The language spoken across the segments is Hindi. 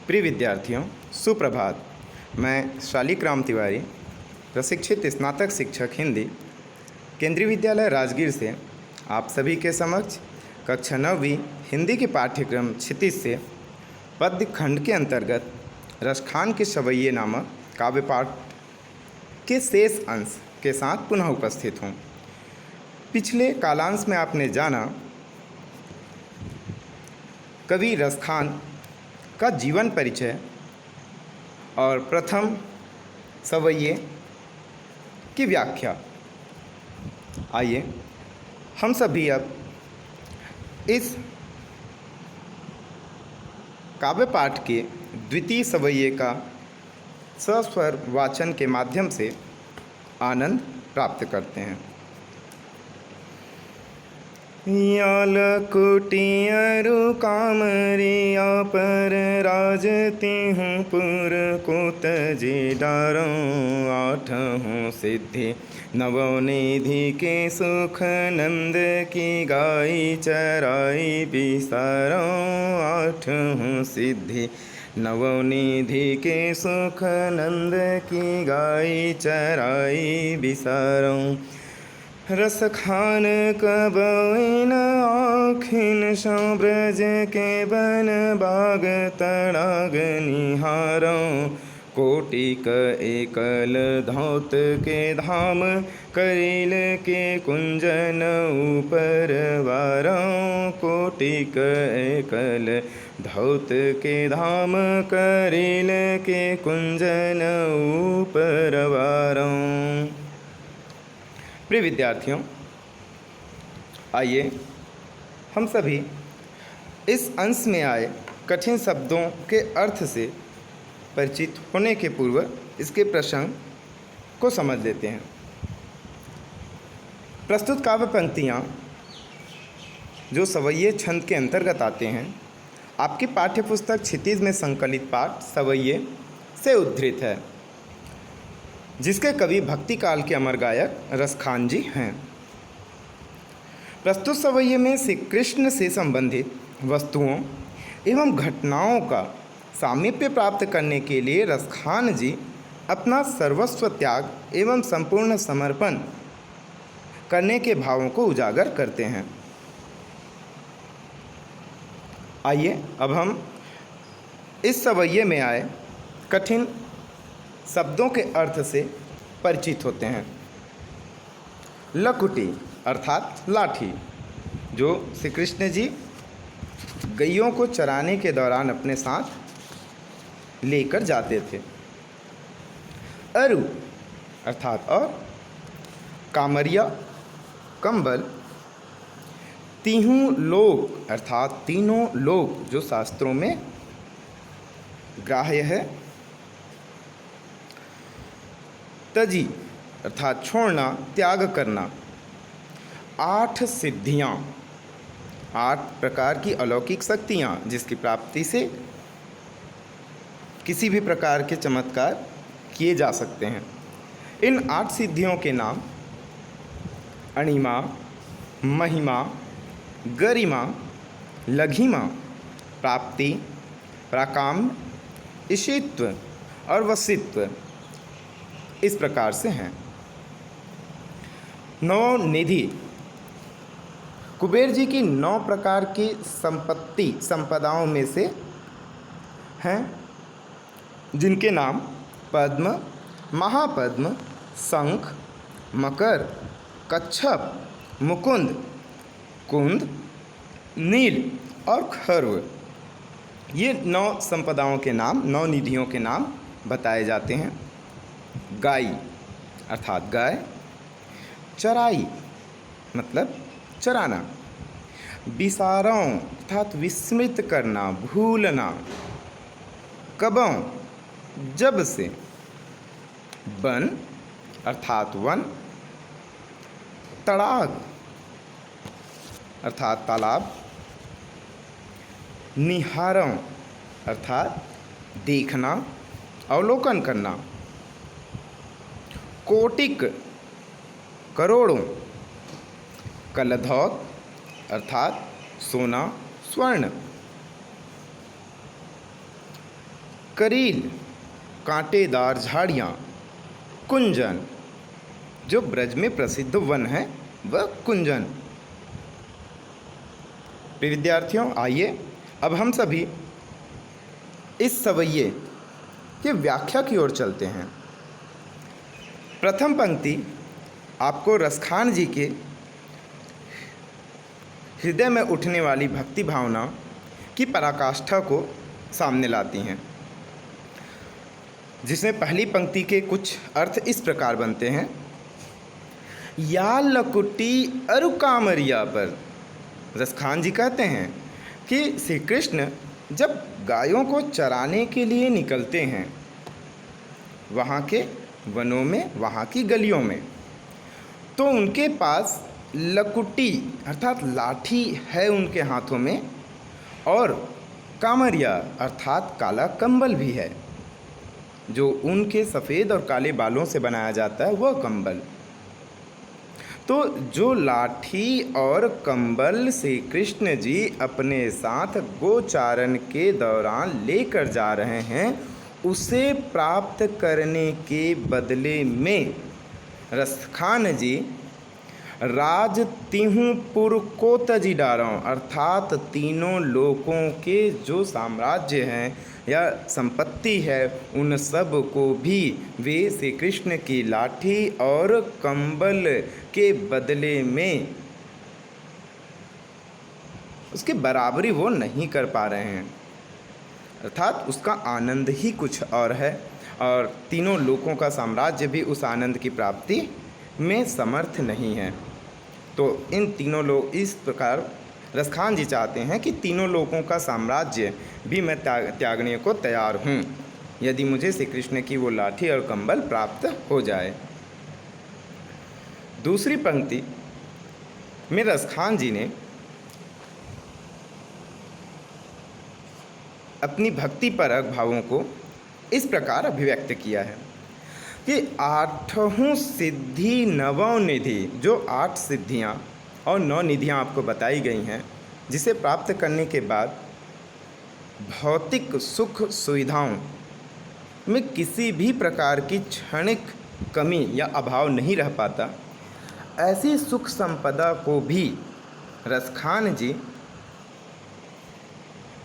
प्रिय विद्यार्थियों, सुप्रभात। मैं शालिग्राम तिवारी, प्रशिक्षित स्नातक शिक्षक हिंदी, केंद्रीय विद्यालय राजगीर से आप सभी के समक्ष कक्षा 9वीं हिंदी के पाठ्यक्रम क्षितिज से पद्य खंड के अंतर्गत रसखान के सवैये नामक काव्य पाठ के शेष अंश के साथ पुनः उपस्थित हूँ। पिछले कालांश में आपने जाना कवि रसखान का जीवन परिचय और प्रथम सवैये की व्याख्या। आइए हम सभी अब इस काव्य पाठ के द्वितीय सवैये का सस्वर वाचन के माध्यम से आनंद प्राप्त करते हैं। याल कुटियरु कामरिया पर राजती हूँ पुर को तजे डारों आठों सिद्धि नवनिधि के सुख नंद की गाई चराई बिसारों आठों सिद्धि नवनिधि के सुख नंद की गाई चराई बिसारों रसखान कबइन आखिन ब्रज के बन बाग तड़ाग निहारों कोटिक एकल धौत के धाम करील के कुंजन ऊपर वारों कोटिक एकल धौत के धाम करील के कुंजन ऊपर वारों। प्रिय विद्यार्थियों, आइए हम सभी इस अंश में आए कठिन शब्दों के अर्थ से परिचित होने के पूर्व इसके प्रसंग को समझ लेते हैं। प्रस्तुत काव्य पंक्तियाँ जो सवैये छंद के अंतर्गत आते हैं, आपकी पाठ्यपुस्तक क्षितिज में संकलित पाठ सवैये से उद्धृत है, जिसके कवि भक्ति काल के अमर गायक रसखान जी हैं। प्रस्तुत सवैये में श्री कृष्ण से संबंधित वस्तुओं एवं घटनाओं का सामीप्य प्राप्त करने के लिए रसखान जी अपना सर्वस्व त्याग एवं संपूर्ण समर्पण करने के भावों को उजागर करते हैं। आइए अब हम इस सवैये में आए कठिन शब्दों के अर्थ से परिचित होते हैं। लकुटी अर्थात लाठी, जो श्री कृष्ण जी गैयों को चराने के दौरान अपने साथ लेकर जाते थे। अरु अर्थात और कामरिया कंबल। तीहूं लोक अर्थात तीनों लोक, जो शास्त्रों में ग्राह्य है। तजी अर्थात छोड़ना, त्याग करना। 8 सिद्धियाँ, 8 प्रकार की अलौकिक शक्तियाँ जिसकी प्राप्ति से किसी भी प्रकार के चमत्कार किए जा सकते हैं। इन 8 सिद्धियों के नाम अणिमा, महिमा, गरिमा, लघिमा, प्राप्ति, प्राकाम्य, ईशित्व और वसित्व इस प्रकार से हैं। नवनिधि कुबेर जी की 9 प्रकार की संपदाओं में से हैं, जिनके नाम पद्म, महापद्म, शंख, मकर, कच्छप, मुकुंद, कुंद, नील और खर्व। ये 9 संपदाओं के नाम, 9 निधियों के नाम बताए जाते हैं। गाई अर्थात गाय, चराई मतलब चराना, बिसारों अर्थात विस्मृत करना, भूलना, कबों जब से, बन अर्थात वन, तड़ाग अर्थात तालाब, निहारों अर्थात देखना, अवलोकन करना, कोटिक करोड़ों, कलधौत अर्थात सोना, स्वर्ण, करील, कांटेदार झाड़ियाँ, कुंजन, जो ब्रज में प्रसिद्ध वन है वह कुंजन। प्रिय विद्यार्थियों, आइए अब हम सभी इस सवैये की व्याख्या की ओर चलते हैं। प्रथम पंक्ति आपको रसखान जी के हृदय में उठने वाली भक्ति भावना की पराकाष्ठा को सामने लाती हैं, जिसमें पहली पंक्ति के कुछ अर्थ इस प्रकार बनते हैं। या लकुटी अरु कामरिया पर रसखान जी कहते हैं कि श्री कृष्ण जब गायों को चराने के लिए निकलते हैं वहाँ के वनों में, वहाँ की गलियों में, तो उनके पास लकुटी अर्थात लाठी है उनके हाथों में, और कामरिया अर्थात काला कंबल भी है, जो उनके सफ़ेद और काले बालों से बनाया जाता है वह कंबल। तो जो लाठी और कंबल श्री कृष्ण जी अपने साथ गोचारण के दौरान लेकर जा रहे हैं, उसे प्राप्त करने के बदले में रसखान जी राज तिहुपुर को तजी डारों अर्थात तीनों लोकों के जो साम्राज्य हैं या संपत्ति है, उन सब को भी वे श्री कृष्ण की लाठी और कंबल के बदले में उसके बराबरी वो नहीं कर पा रहे हैं, अर्थात उसका आनंद ही कुछ और है, और तीनों लोकों का साम्राज्य भी उस आनंद की प्राप्ति में समर्थ नहीं है। तो इन तीनों लोग इस प्रकार रसखान जी चाहते हैं कि तीनों लोगों का साम्राज्य भी मैं त्यागने को तैयार हूँ, यदि मुझे श्री कृष्ण की वो लाठी और कंबल प्राप्त हो जाए। दूसरी पंक्ति में रसखान जी ने अपनी भक्तिपरक भावों को इस प्रकार अभिव्यक्त किया है कि आठों सिद्धि नवों निधि, जो 8 सिद्धियां और 9 निधियां आपको बताई गई हैं, जिसे प्राप्त करने के बाद भौतिक सुख सुविधाओं में किसी भी प्रकार की क्षणिक कमी या अभाव नहीं रह पाता, ऐसी सुख संपदा को भी रसखान जी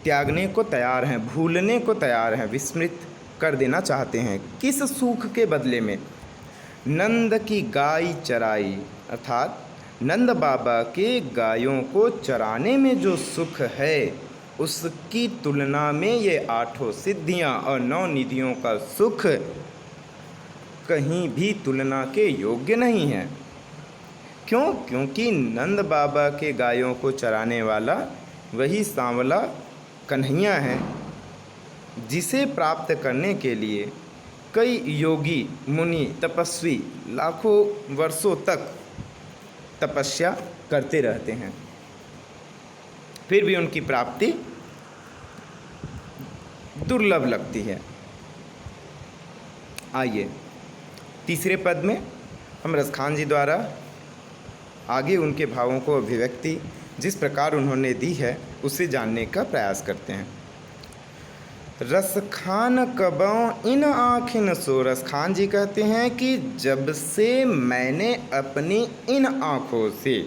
त्यागने को तैयार हैं, भूलने को तैयार हैं, विस्मृत कर देना चाहते हैं। किस सुख के बदले में? नंद की गाय चराई अर्थात नंद बाबा के गायों को चराने में जो सुख है, उसकी तुलना में ये 8 सिद्धियां और 9 निधियों का सुख कहीं भी तुलना के योग्य नहीं है। क्यों? क्योंकि नंद बाबा के गायों को चराने वाला वही सांवला कन्हैया है, जिसे प्राप्त करने के लिए कई योगी मुनि तपस्वी लाखों वर्षों तक तपस्या करते रहते हैं, फिर भी उनकी प्राप्ति दुर्लभ लगती है। आइए तीसरे पद में हम रसखान जी द्वारा आगे उनके भावों को अभिव्यक्ति जिस प्रकार उन्होंने दी है उसे जानने का प्रयास करते हैं। रसखान कबों इन आँखिन सो, रसखान जी कहते हैं कि जब से मैंने अपनी इन आँखों से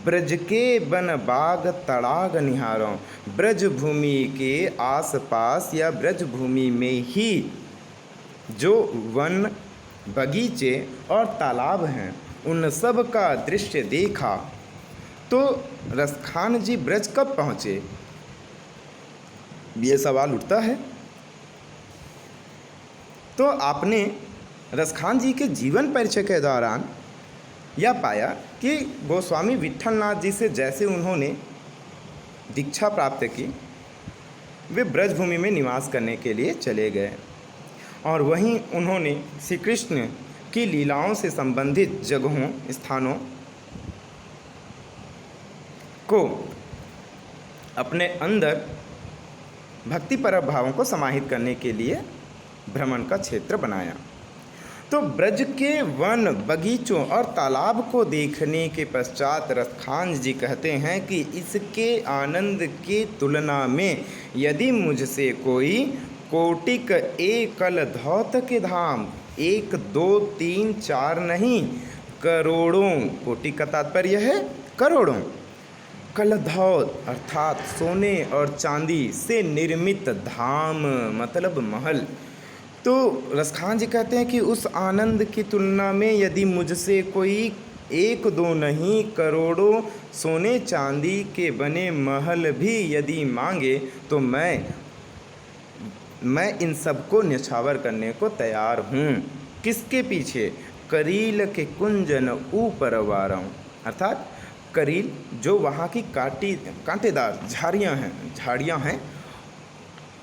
ब्रज के वन बाग तड़ाग निहारों, ब्रज भूमि के आसपास या ब्रज भूमि में ही जो वन बगीचे और तालाब हैं, उन सब का दृश्य देखा, तो रसखान जी ब्रज कब पहुँचे, ये सवाल उठता है। तो आपने रसखान जी के जीवन परिचय के दौरान यह पाया कि गोस्वामी विट्ठलनाथ जी से जैसे उन्होंने दीक्षा प्राप्त की, वे ब्रजभूमि में निवास करने के लिए चले गए, और वहीं उन्होंने श्री कृष्ण की लीलाओं से संबंधित जगहों, स्थानों को अपने अंदर भक्तिपरक भावों को समाहित करने के लिए भ्रमण का क्षेत्र बनाया। तो ब्रज के वन बगीचों और तालाब को देखने के पश्चात रसखान जी कहते हैं कि इसके आनंद की तुलना में यदि मुझसे कोई कोटिक एकल धौत के धाम, एक दो तीन चार नहीं, करोड़ों, कोटि का तात्पर्य है करोड़ों, कलधौत अर्थात सोने और चांदी से निर्मित धाम मतलब महल। तो रसखान जी कहते हैं कि उस आनंद की तुलना में यदि मुझसे कोई एक दो नहीं करोड़ों सोने चांदी के बने महल भी यदि मांगे तो मैं इन सबको न्यौछावर करने को तैयार हूँ। किसके पीछे? करील के कुंजन ऊपर वाराऊं, अर्थात करील जो वहाँ की कांटेदार झाड़ियाँ हैं,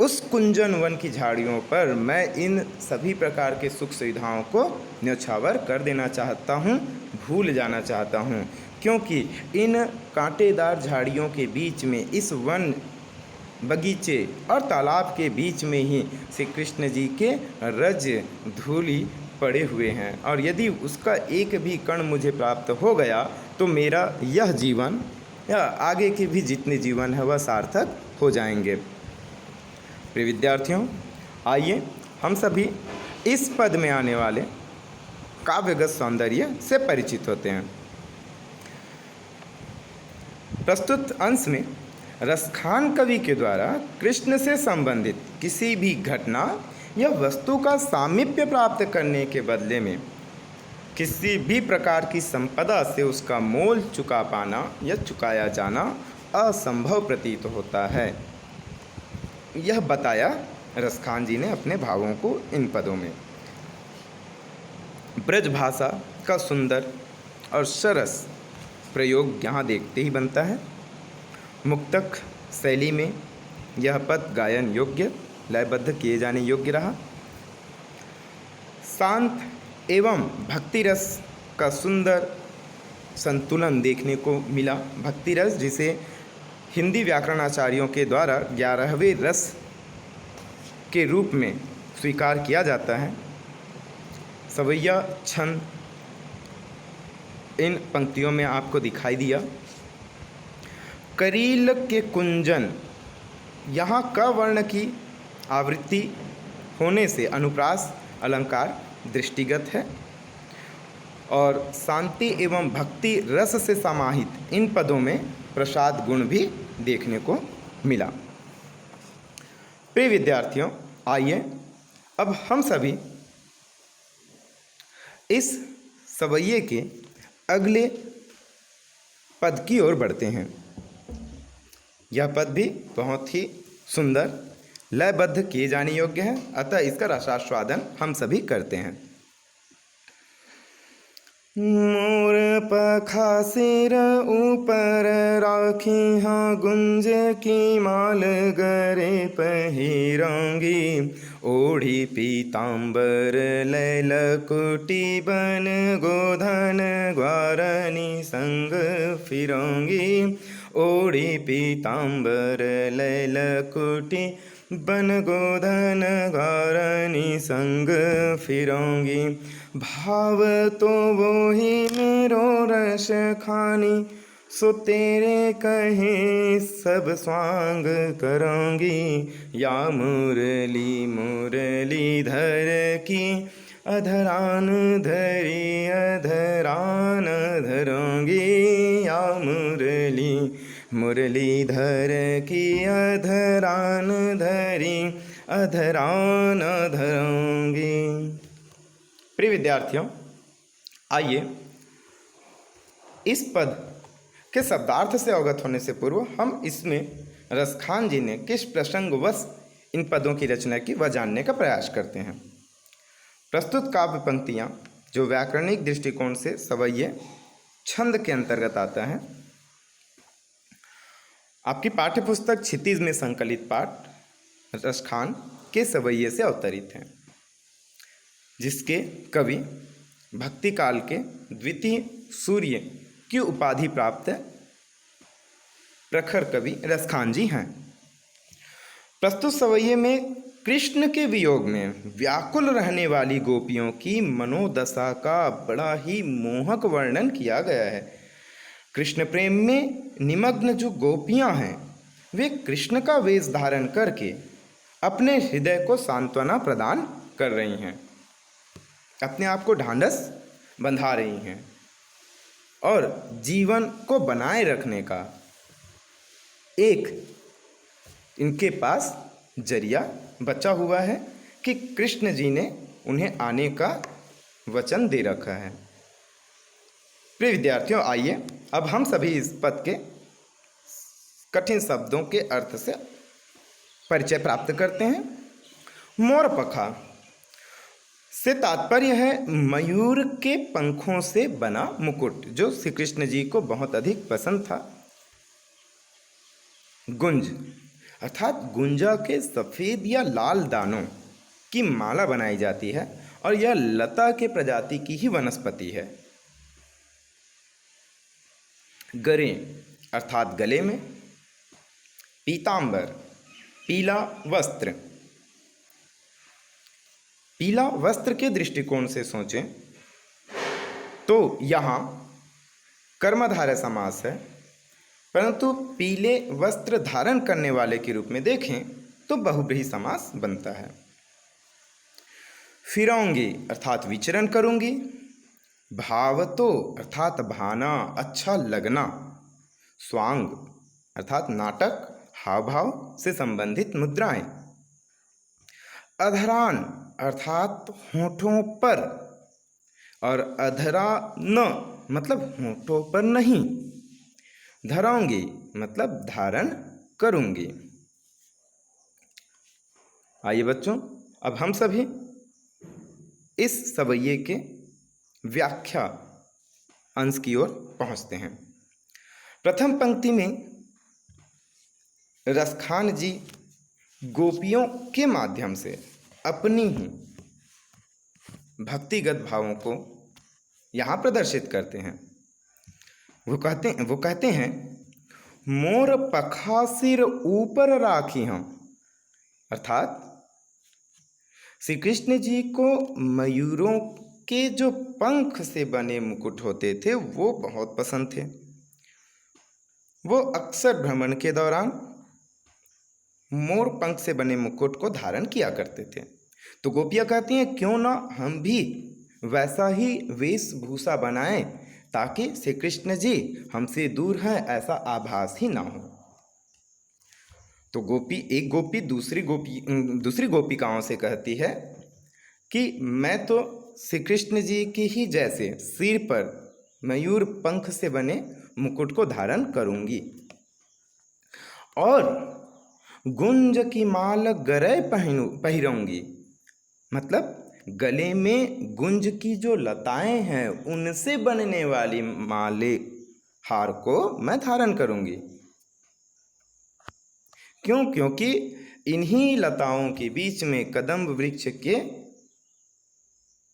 उस कुंजन वन की झाड़ियों पर मैं इन सभी प्रकार के सुख सुविधाओं को न्यौछावर कर देना चाहता हूँ, भूल जाना चाहता हूँ, क्योंकि इन कांटेदार झाड़ियों के बीच में, इस वन बगीचे और तालाब के बीच में ही श्री कृष्ण जी के रज धूलि पड़े हुए हैं, और यदि उसका एक भी कण मुझे प्राप्त हो गया तो मेरा यह जीवन या आगे के भी जितने जीवन है वह सार्थक हो जाएंगे। प्रिय विद्यार्थियों, आइए हम सभी इस पद में आने वाले काव्यगत सौंदर्य से परिचित होते हैं। प्रस्तुत अंश में रसखान कवि के द्वारा कृष्ण से संबंधित किसी भी घटना या वस्तु का सामीप्य प्राप्त करने के बदले में किसी भी प्रकार की संपदा से उसका मोल चुका पाना या चुकाया जाना असंभव प्रतीत होता है। यह बताया रसखान जी ने अपने भावों को इन पदों में। ब्रज भाषा का सुंदर और सरस प्रयोग यहाँ देखते ही बनता है। मुक्तक शैली में यह पद गायन योग्य, लयबद्ध किए जाने योग्य रहा। शांत एवं भक्ति रस का सुंदर संतुलन देखने को मिला। भक्ति रस जिसे हिंदी व्याकरणाचार्यों के द्वारा 11वें रस के रूप में स्वीकार किया जाता है। सवैया छंद इन पंक्तियों में आपको दिखाई दिया। करील के कुंजन, यहाँ क वर्ण की आवृत्ति होने से अनुप्रास अलंकार दृष्टिगत है, और शांति एवं भक्ति रस से समाहित इन पदों में प्रसाद गुण भी देखने को मिला। प्रिय विद्यार्थियों, आइए अब हम सभी इस सवैये के अगले पद की ओर बढ़ते हैं। यह पद भी बहुत ही सुंदर, लयबद्ध किए जाने योग्य है, अतः इसका रसास्वादन हम सभी करते हैं। मोर पखा सिर ऊपर राखी हाँ गुंज की माल गरे पहिरंगी, ओढ़ी पीताम्बर लैल कुटी बन गोधन ग्वारनी संग फिरंगी, ओढ़ी पीताम्बर लैल कुटी बन गोधन गारनी संग फिरोंगी, भाव तो वो ही मेरो रस खानी, सो तेरे कहे सब स्वांग करूँगी, या मुरली मुरलीधर की अधरान धरी अधरान धरूँगी, या मुरली मुरलीधर की अधरान धरी अधरान धरूँगी। प्रिय विद्यार्थियों, आइए इस पद के शब्दार्थ से अवगत होने से पूर्व हम इसमें रसखान जी ने किस प्रसंगवश इन पदों की रचना की वह जानने का प्रयास करते हैं। प्रस्तुत काव्य पंक्तियाँ जो व्याकरणिक दृष्टिकोण से सवैये छंद के अंतर्गत आता है, आपकी पाठ्यपुस्तक क्षितिज में संकलित पाठ रसखान के सवैये से अवतरित हैं, जिसके कवि भक्ति काल के द्वितीय सूर्य की उपाधि प्राप्त प्रखर कवि रसखान जी हैं। प्रस्तुत सवैये में कृष्ण के वियोग में व्याकुल रहने वाली गोपियों की मनोदशा का बड़ा ही मोहक वर्णन किया गया है। कृष्ण प्रेम में निमग्न जो गोपियां हैं वे कृष्ण का वेश धारण करके अपने हृदय को सांत्वना प्रदान कर रही हैं, अपने आप को ढांढस बंधा रही हैं और जीवन को बनाए रखने का एक इनके पास जरिया बचा हुआ है कि कृष्ण जी ने उन्हें आने का वचन दे रखा है। प्रिय विद्यार्थियों, आइए अब हम सभी इस पद के कठिन शब्दों के अर्थ से परिचय प्राप्त करते हैं। मोरपखा से तात्पर्य है मयूर के पंखों से बना मुकुट, जो श्री कृष्ण जी को बहुत अधिक पसंद था। गुंज अर्थात गुंजा के सफ़ेद या लाल दानों की माला बनाई जाती है और यह लता के प्रजाति की ही वनस्पति है। गरे अर्थात गले में। पीतांबर पीला वस्त्र। पीला वस्त्र के दृष्टिकोण से सोचें तो यहाँ कर्मधारय समास है, परंतु पीले वस्त्र धारण करने वाले के रूप में देखें तो बहुब्रीहि समास बनता है। फिरौंगी अर्थात विचरण करूंगी। भावतो अर्थात भाना, अच्छा लगना। स्वांग अर्थात नाटक, हाव भाव से संबंधित मुद्राएं। अधरान अर्थात होठों पर, और अधरा न मतलब होठों पर नहीं। धराऊंगी मतलब धारण करूंगी। आइए बच्चों, अब हम सभी इस सवैये के व्याख्या अंश की ओर पहुंचते हैं। प्रथम पंक्ति में रसखान जी गोपियों के माध्यम से अपनी ही भक्तिगत भावों को यहाँ प्रदर्शित करते हैं। वो कहते हैं मोर पखा सिर ऊपर राखी हम, अर्थात श्री कृष्ण जी को मयूरों के जो पंख से बने मुकुट होते थे वो बहुत पसंद थे। वो अक्सर भ्रमण के दौरान मोर पंख से बने मुकुट को धारण किया करते थे। तो गोपियाँ कहती हैं क्यों ना हम भी वैसा ही वेशभूषा बनाएं ताकि श्री कृष्ण जी हमसे दूर हैं ऐसा आभास ही ना हो। तो एक गोपी दूसरी गोपिकाओं से कहती है कि मैं तो श्री कृष्ण जी के ही जैसे सिर पर मयूर पंख से बने मुकुट को धारण करूंगी और गुंज की माल गरे पहिरूंगी, मतलब गले में गुंज की जो लताएं हैं उनसे बनने वाली माले हार को मैं धारण करूंगी। क्यों? क्योंकि इन्हीं लताओं के बीच में कदम्ब वृक्ष के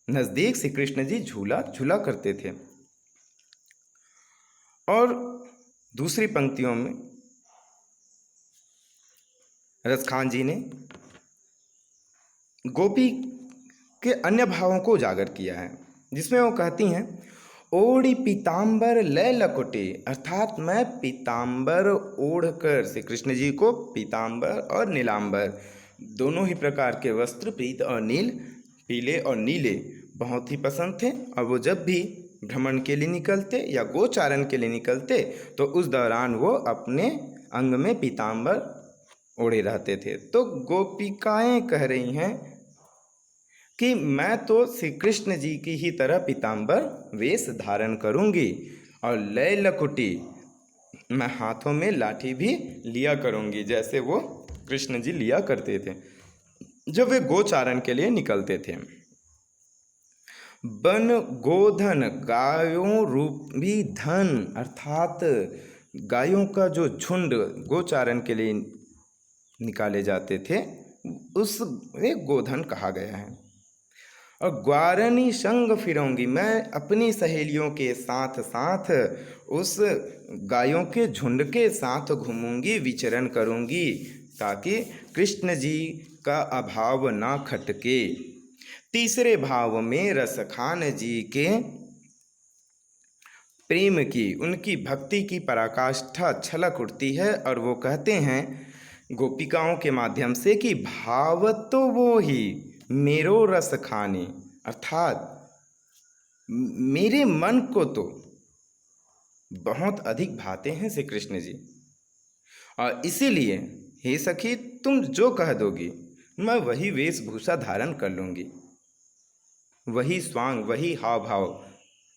नजदीक श्री कृष्ण जी झूला झूला करते थे। और दूसरी पंक्तियों में रसखान जी ने गोपी के अन्य भावों को उजागर किया है, जिसमें वो कहती हैं ओढ़ी पीताम्बर लय लकुटे, अर्थात मैं पीताम्बर ओढ़कर श्री कृष्ण जी को पीताम्बर और नीलांबर दोनों ही प्रकार के वस्त्र, पीत और नील, पीले और नीले बहुत ही पसंद थे। और वो जब भी भ्रमण के लिए निकलते या गोचारण के लिए निकलते तो उस दौरान वो अपने अंग में पीताम्बर ओढ़े रहते थे। तो गोपिकाएं कह रही हैं कि मैं तो श्री कृष्ण जी की ही तरह पीताम्बर वेश धारण करूंगी और लय लकुटी, मैं हाथों में लाठी भी लिया करूंगी जैसे वो कृष्ण जी लिया करते थे जब वे गोचारण के लिए निकलते थे। बन गोधन गायों रूपी धन, अर्थात गायों का जो झुंड गोचारण के लिए निकाले जाते थे उस गोधन कहा गया है। और ग्वारनी संग फिरूंगी, मैं अपनी सहेलियों के साथ साथ उस गायों के झुंड के साथ घूमूंगी, विचरण करूंगी, ताकि कृष्ण जी का अभाव ना खटके। तीसरे भाव में रसखान जी के प्रेम की, उनकी भक्ति की पराकाष्ठा छलक उठती है और वो कहते हैं गोपिकाओं के माध्यम से कि भाव तो वो ही मेरो रस खाने, अर्थात मेरे मन को तो बहुत अधिक भाते हैं श्री कृष्ण जी, और इसीलिए हे सखी तुम जो कह दोगी मैं वही वेशभूषा धारण कर लूँगी, वही स्वांग, वही हाव भाव,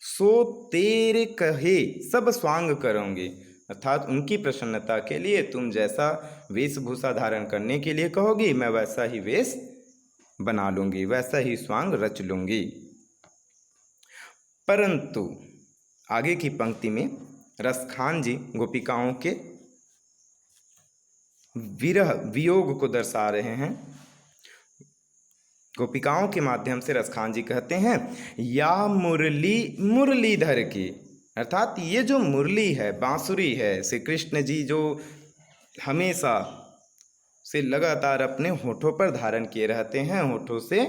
सो तेरे कहे सब स्वांग करूँगी। अर्थात उनकी प्रसन्नता के लिए तुम जैसा वेशभूषा धारण करने के लिए कहोगी मैं वैसा ही वेश बना लूँगी, वैसा ही स्वांग रच लूँगी। परंतु आगे की पंक्ति में रसखान जी गोपिकाओं के विरह वियोग को दर्शा रहे हैं। गोपिकाओं के माध्यम से रसखान जी कहते हैं या मुरली मुरलीधर की, अर्थात ये जो मुरली है, बांसुरी है, श्री कृष्ण जी जो हमेशा से लगातार अपने होठों पर धारण किए रहते हैं, होठों से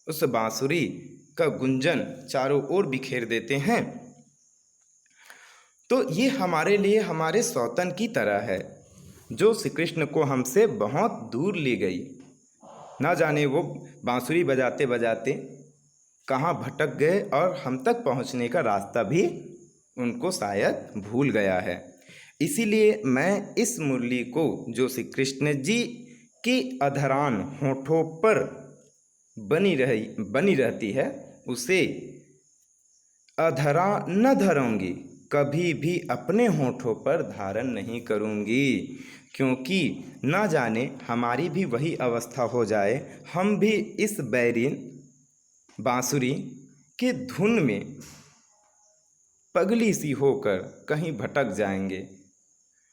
उस बांसुरी का गुंजन चारों ओर बिखेर देते हैं, तो ये हमारे लिए हमारे सौतन की तरह है जो श्री कृष्ण को हमसे बहुत दूर ले गई। ना जाने वो बांसुरी बजाते बजाते कहाँ भटक गए और हम तक पहुँचने का रास्ता भी उनको शायद भूल गया है। इसीलिए मैं इस मुरली को जो श्री कृष्ण जी की अधरान होठों पर बनी रहती है उसे अधरा न धरूंगी, कभी भी अपने होठों पर धारण नहीं करूंगी, क्योंकि ना जाने हमारी भी वही अवस्था हो जाए, हम भी इस बैरीन बांसुरी के धुन में पगली सी होकर कहीं भटक जाएंगे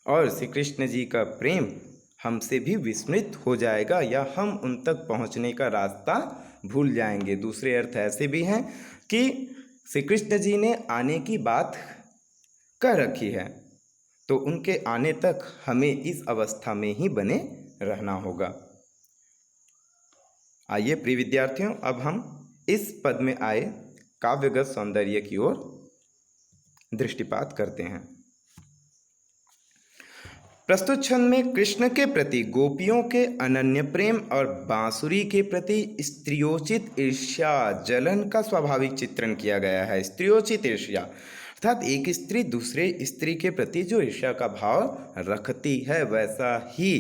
और श्री कृष्ण जी का प्रेम हमसे भी विस्मृत हो जाएगा या हम उन तक पहुंचने का रास्ता भूल जाएंगे। दूसरे अर्थ ऐसे भी हैं कि श्री कृष्ण जी ने आने की बात कह रखी है तो उनके आने तक हमें इस अवस्था में ही बने रहना होगा। आइए प्रिय विद्यार्थियों, अब हम इस पद में आए काव्यगत सौंदर्य की ओर दृष्टिपात करते हैं। प्रस्तुत छंद में कृष्ण के प्रति गोपियों के अनन्य प्रेम और बांसुरी के प्रति स्त्रियोचित ईर्ष्या जलन का स्वाभाविक चित्रण किया गया है। स्त्रियोचित ईर्ष्या अर्थात एक स्त्री दूसरे स्त्री के प्रति जो ईर्ष्या का भाव रखती है, वैसा ही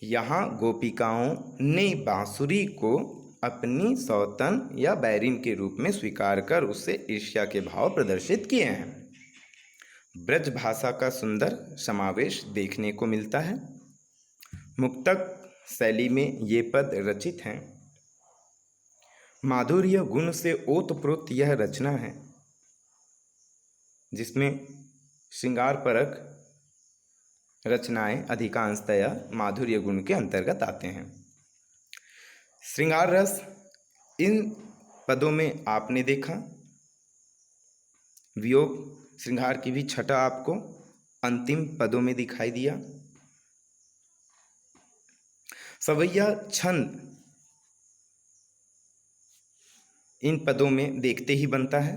यहाँ गोपिकाओं ने बांसुरी को अपनी सौतन या बैरिन के रूप में स्वीकार कर उससे ईर्ष्या के भाव प्रदर्शित किए हैं। ब्रज भाषा का सुंदर समावेश देखने को मिलता है। मुक्तक शैली में ये पद रचित हैं। माधुर्य गुण से ओतप्रोत यह रचना है जिसमें श्रृंगार परक रचनाएं अधिकांशतया माधुर्य गुण के अंतर्गत आते हैं। श्रृंगार रस इन पदों में आपने देखा, वियोग श्रृंगार की भी छटा आपको अंतिम पदों में दिखाई दिया। सवैया छंद इन पदों में देखते ही बनता है।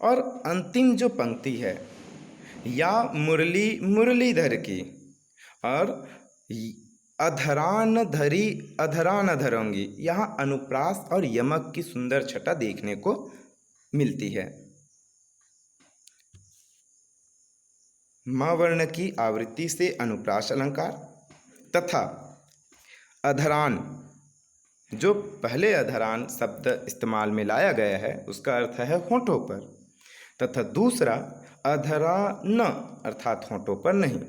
और अंतिम जो पंक्ति है या मुरली मुरलीधर की और अधरान धरूंगी, यहाँ अनुप्रास और यमक की सुंदर छटा देखने को मिलती है। माँ वर्ण की आवृत्ति से अनुप्रास अलंकार तथा अधरान, जो पहले अधरान शब्द इस्तेमाल में लाया गया है उसका अर्थ है होठों पर, तथा दूसरा अधरान अर्थात होठों पर नहीं।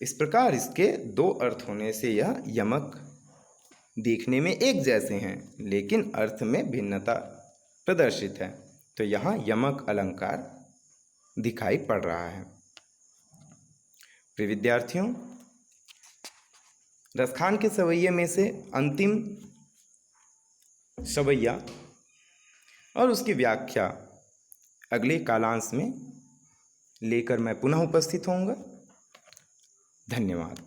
इस प्रकार इसके दो अर्थ होने से यह यमक देखने में एक जैसे हैं लेकिन अर्थ में भिन्नता प्रदर्शित है, तो यहाँ यमक अलंकार दिखाई पड़ रहा है। प्रिय विद्यार्थियों, रसखान के सवैये में से अंतिम सवैया और उसकी व्याख्या अगले कालांश में लेकर मैं पुनः उपस्थित होऊंगा। धन्यवाद।